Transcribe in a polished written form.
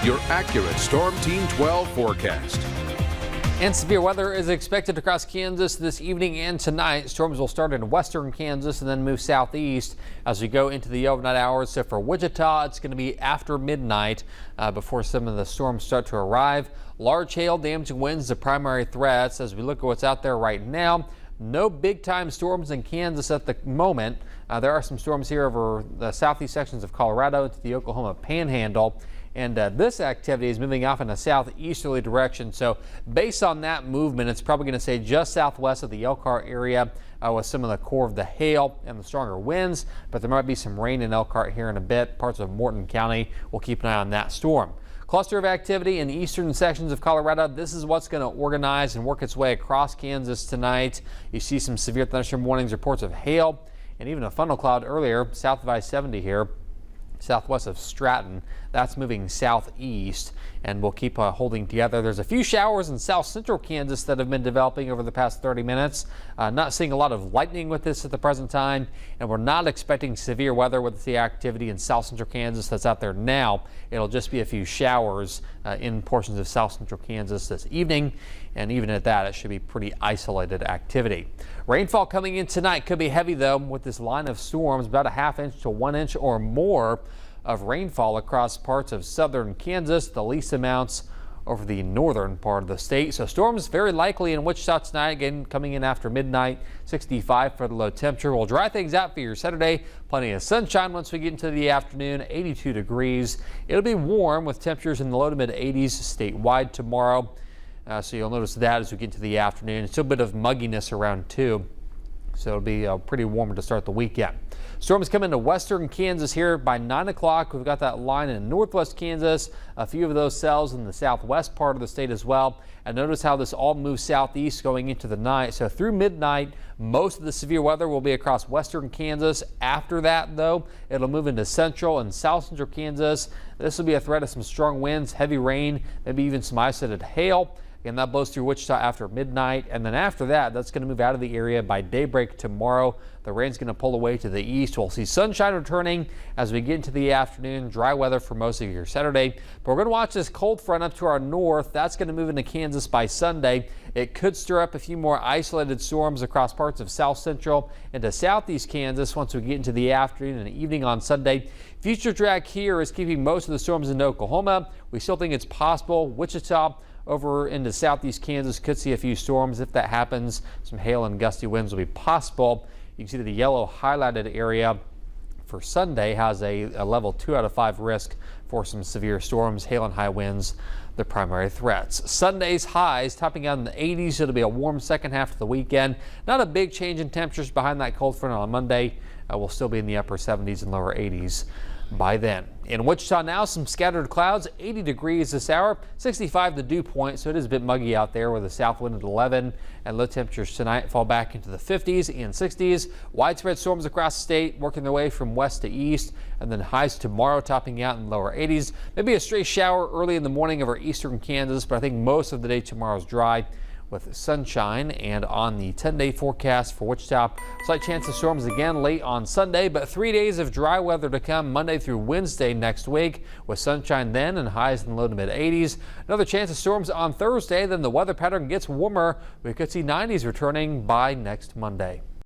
your accurate Storm Team 12 forecast. And severe weather is expected across Kansas this evening and tonight. Storms will start in western Kansas and then move southeast as we go into the overnight hours. So for Wichita, it's going to be after midnight before some of the storms start to arrive. Large hail, damaging winds, the primary threats as we look at what's out there right now. No big time storms in Kansas at the moment. There are some storms here over the southeast sections of Colorado into the Oklahoma Panhandle. And this activity is moving off in a southeasterly direction. So based on that movement, it's probably going to stay just southwest of the Elkhart area with some of the core of the hail and the stronger winds. But there might be some rain in Elkhart here in a bit. Parts of Morton County, we'll keep an eye on that storm. Cluster of activity in eastern sections of Colorado. This is what's going to organize and work its way across Kansas tonight. You see some severe thunderstorm warnings, reports of hail, and even a funnel cloud earlier south of I-70 here. Southwest of Stratton. That's moving southeast and we'll keep holding together. There's a few showers in south central Kansas that have been developing over the past 30 minutes. Not seeing a lot of lightning with this at the present time, and we're not expecting severe weather with the activity in south central Kansas that's out there now. It'll just be a few showers in portions of south central Kansas this evening, and even at that, it should be pretty isolated activity. Rainfall coming in tonight could be heavy though with this line of storms, about a ½ inch to 1 inch or more of rainfall across parts of southern Kansas, the least amounts over the northern part of the state. So storms very likely in Wichita tonight, again coming in after midnight. 65 for the low temperature. We'll dry things out for your Saturday. Plenty of sunshine once we get into the afternoon. 82 degrees. It'll be warm with temperatures in the low to mid 80s statewide tomorrow. So you'll notice that as we get into the afternoon. Still a bit of mugginess around too. So it'll be pretty warm to start the weekend. Storms come into western Kansas here by 9 o'clock. We've got that line in northwest Kansas, a few of those cells in the southwest part of the state as well. And notice how this all moves southeast going into the night. So through midnight, most of the severe weather will be across western Kansas. After that, though, it'll move into central and south central Kansas. This will be a threat of some strong winds, heavy rain, maybe even some isolated hail. Again, that blows through Wichita after midnight, and then after that, that's going to move out of the area by daybreak tomorrow. The rain's going to pull away to the east. We'll see sunshine returning as we get into the afternoon. Dry weather for most of your Saturday. But we're going to watch this cold front up to our north. That's going to move into Kansas by Sunday. It could stir up a few more isolated storms across parts of south central into southeast Kansas once we get into the afternoon and evening on Sunday. Future track here is keeping most of the storms into Oklahoma. We still think it's possible. Wichita over into southeast Kansas could see a few storms. If that happens, some hail and gusty winds will be possible. You can see that the yellow highlighted area for Sunday has a level 2 out of 5 risk for some severe storms. Hail and high winds, the primary threats. Sunday's highs topping out in the 80s. It'll be a warm second half of the weekend. Not a big change in temperatures behind that cold front on Monday. We'll still be in the upper 70s and lower 80s by then. In Wichita now, some scattered clouds, 80 degrees this hour, 65 the dew point, so it is a bit muggy out there with a south wind at 11, and low temperatures tonight fall back into the 50s and 60s. Widespread storms across the state working their way from west to east, and then highs tomorrow topping out in lower 80s. Maybe a stray shower early in the morning over eastern Kansas, but I think most of the day tomorrow is dry with sunshine. And on the 10-day forecast for Wichita, slight chance of storms again late on Sunday, but 3 days of dry weather to come Monday through Wednesday next week with sunshine then and highs in the low to mid 80s. Another chance of storms on Thursday, then the weather pattern gets warmer. We could see 90s returning by next Monday.